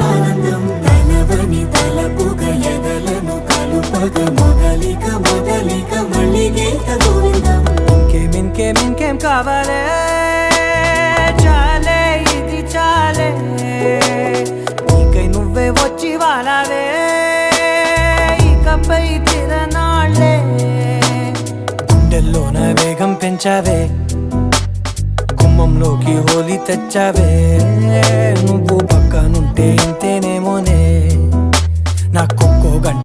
ఆనందం తలవని తలపుగ ఎదలను కలుపగ మొదలిక మొదలిక మళ్ళీ గీత గోవిందం. ఇంకేం కావాలే చాలే ఇది చాలే నీకై నువ్వే వచ్చి వాలావే ఇకపై తిరనాళ్ళే గుండెల్లోన వేగం పెంచావే గుమ్మంలోకి హోలీ తెచ్చావే నువ్వు పక్కనుంటే